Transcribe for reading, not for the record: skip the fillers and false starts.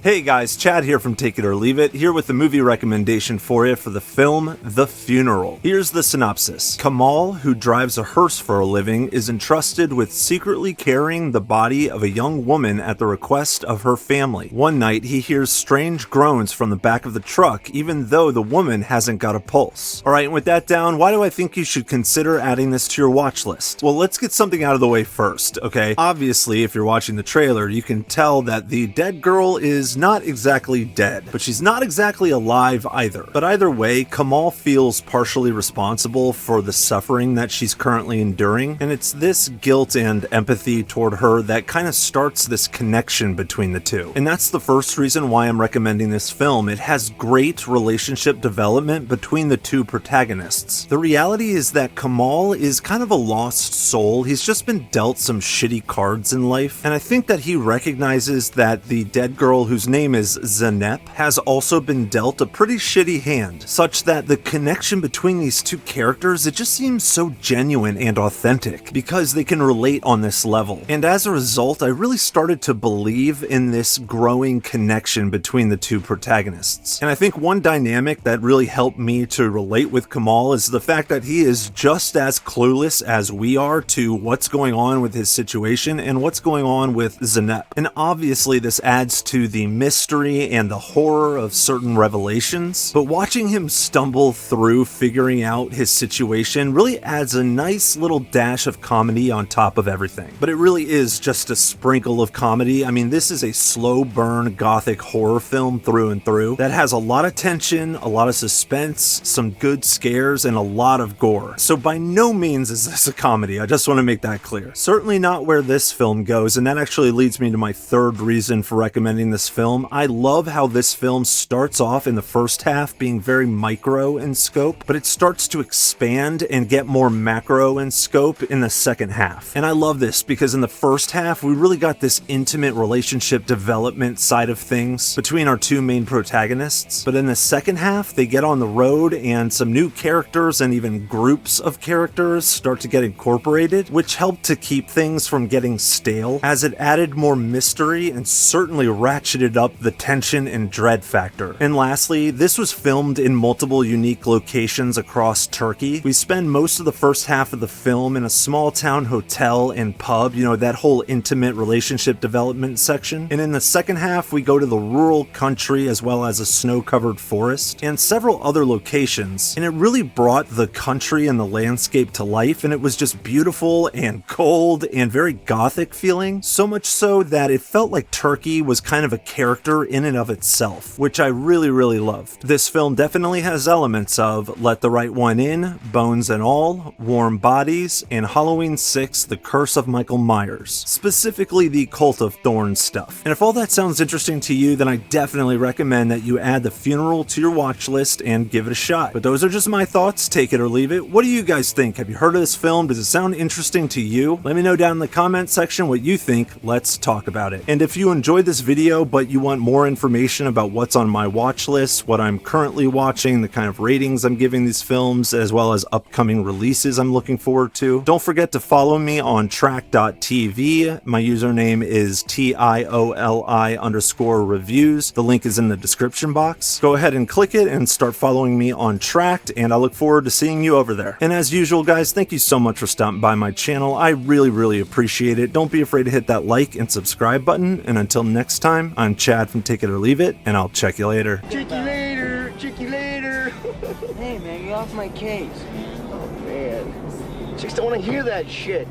Hey guys, Chad here from Take It or Leave It, here with the movie recommendation for you for the film The Funeral. Here's the synopsis. Kamal, who drives a hearse for a living, is entrusted with secretly carrying the body of a young woman at the request of her family. One night, he hears strange groans from the back of the truck, even though the woman hasn't got a pulse. Alright, and with that down, why do I think you should consider adding this to your watch list? Well, let's get something out of the way first, okay? Obviously, if you're watching the trailer, you can tell that the dead girl is not exactly dead, but she's not exactly alive either. But either way, Kamal feels partially responsible for the suffering that she's currently enduring, and it's this guilt and empathy toward her that kind of starts this connection between the two. And that's the first reason why I'm recommending this film. It has great relationship development between the two protagonists. The reality is that Kamal is kind of a lost soul. He's just been dealt some shitty cards in life, and I think that he recognizes that the dead girl, whose name is Zanep, has also been dealt a pretty shitty hand, such that the connection between these two characters, it just seems so genuine and authentic because they can relate on this level. And as a result, I really started to believe in this growing connection between the two protagonists. And I think one dynamic that really helped me to relate with Kamal is the fact that he is just as clueless as we are to what's going on with his situation and what's going on with Zanep. And obviously this adds to the mystery and the horror of certain revelations, but watching him stumble through figuring out his situation really adds a nice little dash of comedy on top of everything. But it really is just a sprinkle of comedy. I mean, this is a slow burn gothic horror film through and through that has a lot of tension, a lot of suspense, some good scares, and a lot of gore. So by no means is this a comedy. I just want to make that clear. Certainly not where this film goes, and that actually leads me to my third reason for recommending this film. I love how this film starts off in the first half being very micro in scope, but it starts to expand and get more macro in scope in the second half. And I love this because in the first half, we really got this intimate relationship development side of things between our two main protagonists. But in the second half, they get on the road and some new characters and even groups of characters start to get incorporated, which helped to keep things from getting stale as it added more mystery and certainly ratcheted up the tension and dread factor. And lastly, this was filmed in multiple unique locations across Turkey. We spend most of the first half of the film in a small town hotel and pub, you know, that whole intimate relationship development section. And in the second half, we go to the rural country as well as a snow-covered forest and several other locations. And it really brought the country and the landscape to life, and it was just beautiful and cold and very gothic feeling, so much so that it felt like Turkey was kind of a character in and of itself, which I really loved. This film definitely has elements of Let the Right One In, Bones and All, Warm Bodies, and Halloween 6, The Curse of Michael Myers, specifically the Cult of Thorns stuff. And if all that sounds interesting to you, then I definitely recommend that you add The Funeral to your watch list and give it a shot. But those are just my thoughts, take it or leave it. What do you guys think? Have you heard of this film? Does it sound interesting to you? Let me know down in the comment section what you think. Let's talk about it. And if you enjoyed this video but you want more information about what's on my watch list, what I'm currently watching, the kind of ratings I'm giving these films, as well as upcoming releases I'm looking forward to, don't forget to follow me on track.tv. My username is TIOLI_reviews. The link is in the description box. Go ahead and click it and start following me on Tracked, and I look forward to seeing you over there. And as usual, guys, thank you so much for stopping by my channel. I really appreciate it. Don't be afraid to hit that like and subscribe button. And until next time, I'm Chad from Take It or Leave It, and I'll check you later. Check you later. Check you later. Hey, man, get off my case. Oh, man. Chicks don't want to hear that shit.